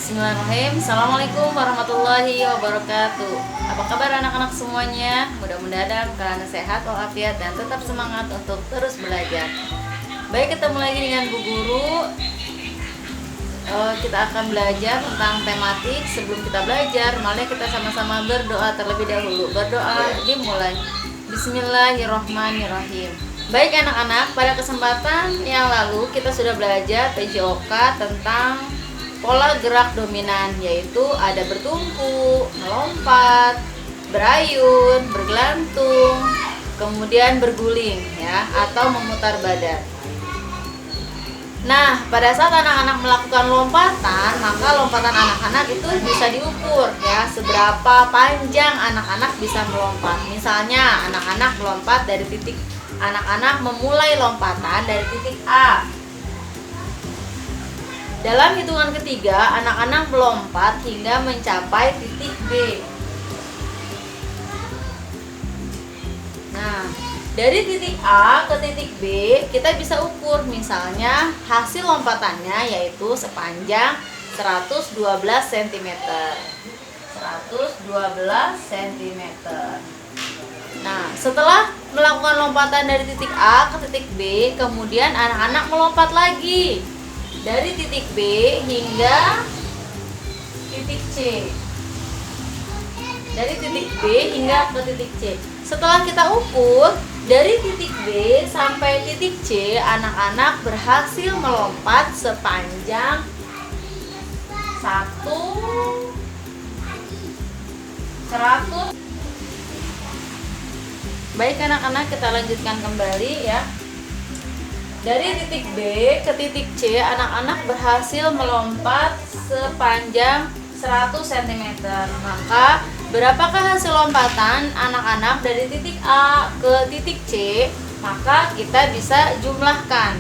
Bismillahirrahmanirrahim. Assalamualaikum warahmatullahi wabarakatuh. Apa kabar anak-anak semuanya? Mudah-mudahan dalam keadaan sehat walafiat dan tetap semangat untuk terus belajar. Baik, ketemu lagi dengan Bu Guru. Kita akan belajar tentang tematik. Sebelum kita belajar, mari kita sama-sama berdoa terlebih dahulu. Berdoa dimulai. Bismillahirrahmanirrahim. Baik anak-anak, pada kesempatan yang lalu kita sudah belajar PJOK tentang pola gerak dominan, yaitu ada bertumpu, melompat, berayun, bergelantung, kemudian berguling ya, atau memutar badan. Nah, pada saat anak-anak melakukan lompatan, maka lompatan anak-anak itu bisa diukur ya, seberapa panjang anak-anak bisa melompat. Misalnya anak-anak melompat dari titik, anak-anak memulai lompatan dari titik A. Dalam hitungan ketiga, anak-anak melompat hingga mencapai titik B. Nah, dari titik A ke titik B, kita bisa ukur misalnya hasil lompatannya yaitu sepanjang 112 cm. 112 cm. Nah, setelah melakukan lompatan dari titik A ke titik B, kemudian anak-anak melompat lagi dari titik B hingga titik C. Dari titik B hingga ke titik C. Setelah kita ukur dari titik B sampai titik C, anak-anak berhasil melompat sepanjang 100. Baik anak-anak, kita lanjutkan kembali ya. Dari titik B ke titik C, anak-anak berhasil melompat sepanjang 100 cm. Maka, berapakah hasil lompatan anak-anak dari titik A ke titik C? Maka kita bisa jumlahkan.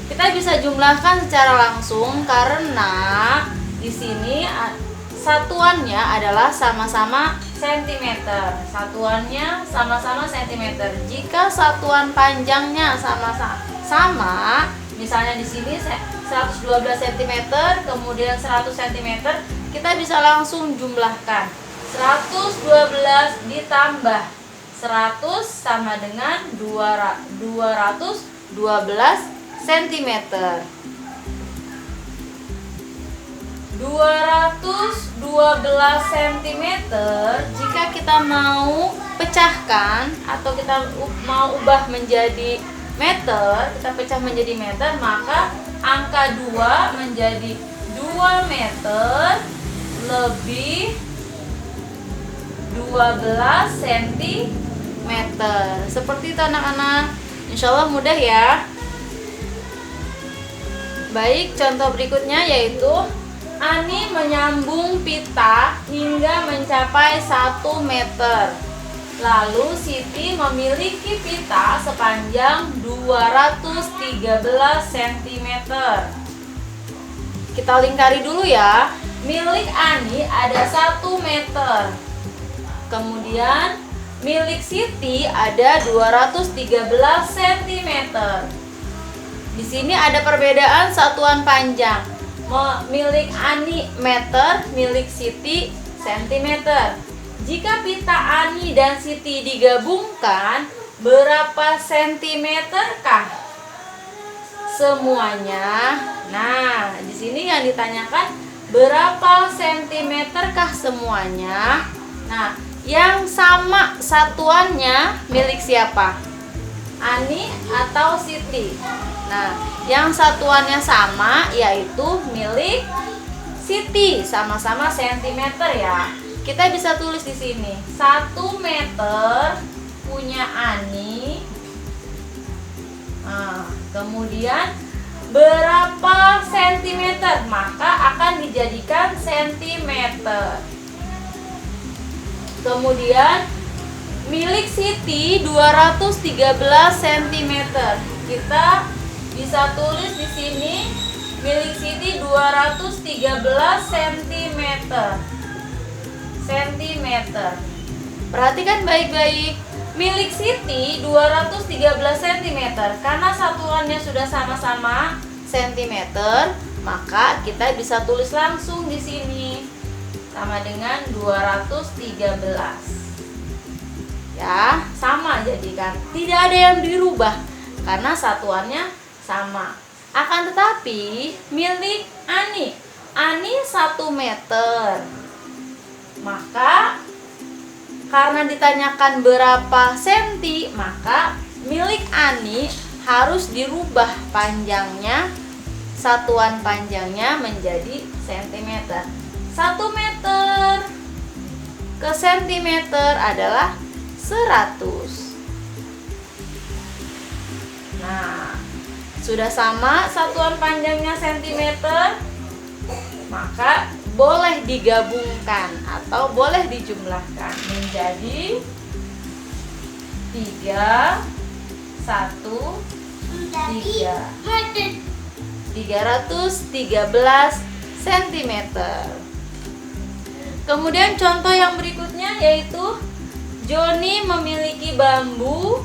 Kita bisa jumlahkan secara langsung karena di sini satuannya adalah sama-sama cm. Satuannya sama-sama cm. Jika satuan panjangnya sama, misalnya di sini 112 cm, kemudian 100 cm, kita bisa langsung jumlahkan. 112 ditambah 100 sama dengan 212 cm. 212 cm, jika kita mau pecahkan atau kita mau ubah menjadi meter, kita pecah menjadi meter, maka angka 2 menjadi 2 meter lebih 12 cm. Seperti itu anak-anak. Insya Allah mudah ya. Baik, contoh berikutnya yaitu Ani menyambung pita hingga mencapai 1 meter. Lalu Siti memiliki pita sepanjang 213 cm. Kita lingkari dulu ya. Milik Ani ada 1 meter. Kemudian milik Siti ada 213 cm. Di sini ada perbedaan satuan panjang. Milik Ani meter, milik Siti sentimeter. Jika pita Ani dan Siti digabungkan, berapa sentimeterkah semuanya? Nah, di sini yang ditanyakan berapa sentimeterkah semuanya? Nah, yang sama satuannya milik siapa? Ani atau Siti? Nah, yang satuannya sama yaitu milik Siti, sama-sama sentimeter ya. Kita bisa tulis di sini 1 meter punya Ani. Nah, kemudian berapa sentimeter? Maka akan dijadikan sentimeter. Kemudian milik Siti 213 cm. Kita bisa tulis di sini milik Siti 213 cm. Perhatikan baik-baik. Milik Siti 213 cm. Karena satuannya sudah sama-sama cm, maka kita bisa tulis langsung di sini sama dengan 213. Ya, sama jadikan. Tidak ada yang dirubah karena satuannya sama. Akan tetapi milik Ani 1 meter. Maka karena ditanyakan berapa senti, maka milik Ani harus dirubah panjangnya, satuan panjangnya menjadi sentimeter. 1 meter ke sentimeter adalah 100. Nah, sudah sama satuan panjangnya sentimeter, maka boleh digabungkan atau boleh dijumlahkan menjadi 313 cm. Kemudian contoh yang berikutnya yaitu Joni memiliki bambu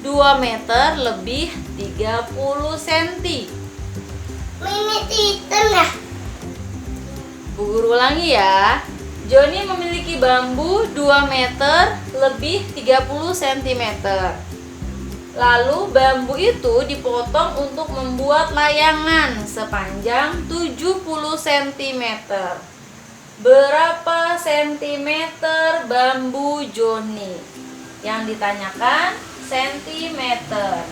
2 meter lebih 30 cm. Bu Guru ulangi ya. Joni memiliki bambu 2 meter lebih 30 cm. Lalu bambu itu dipotong untuk membuat layangan sepanjang 70 cm. Berapa sentimeter bambu Joni? Yang ditanyakan sentimeter.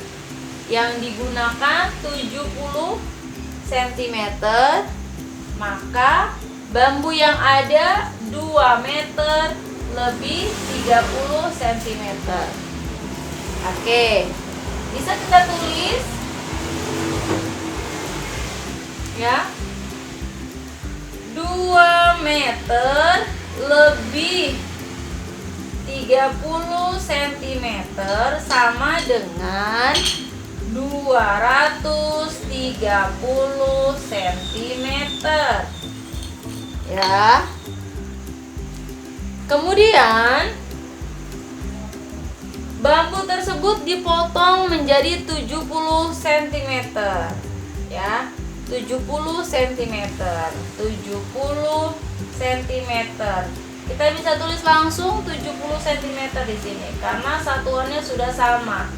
Yang digunakan 70 cm. Maka bambu yang ada 2 meter lebih 30 cm. Oke, bisa kita tulis ya, 2 meter lebih 30 cm sama dengan 230 cm. Ya. Kemudian bambu tersebut dipotong menjadi 70 cm. Ya. 70 cm. 70 cm. Kita bisa tulis langsung 70 cm di sini karena satuannya sudah sama.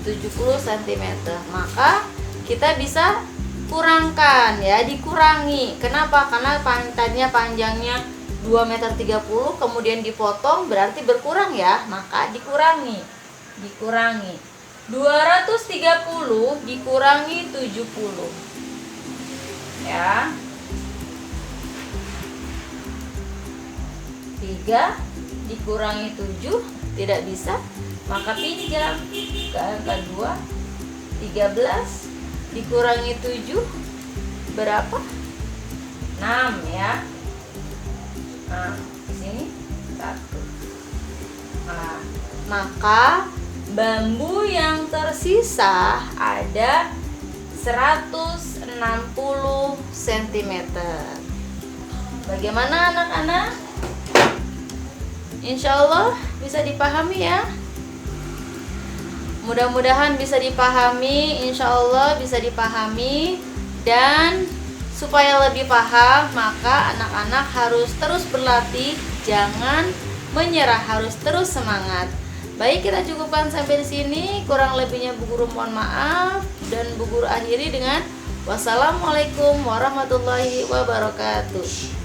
70 cm. Maka kita bisa kurangkan ya, dikurangi. Kenapa? Karena tadinya panjangnya 2 meter 30 kemudian dipotong berarti berkurang ya, maka dikurangi. 230 dikurangi 70. Ya. 3 dikurangi 7 tidak bisa, maka pinjam ke angka 2. 13 dikurangi 7 berapa? 6 ya. Nah, di sini 1. Nah, maka bambu yang tersisa ada 160 cm. Bagaimana anak-anak? Insya Allah bisa dipahami ya. Mudah-mudahan bisa dipahami, insya Allah bisa dipahami. Dan supaya lebih paham, maka anak-anak harus terus berlatih, jangan menyerah, harus terus semangat. Baik, kita cukupkan sampai di sini. Kurang lebihnya Bu Guru mohon maaf, dan Bu Guru akhiri dengan wassalamualaikum warahmatullahi wabarakatuh.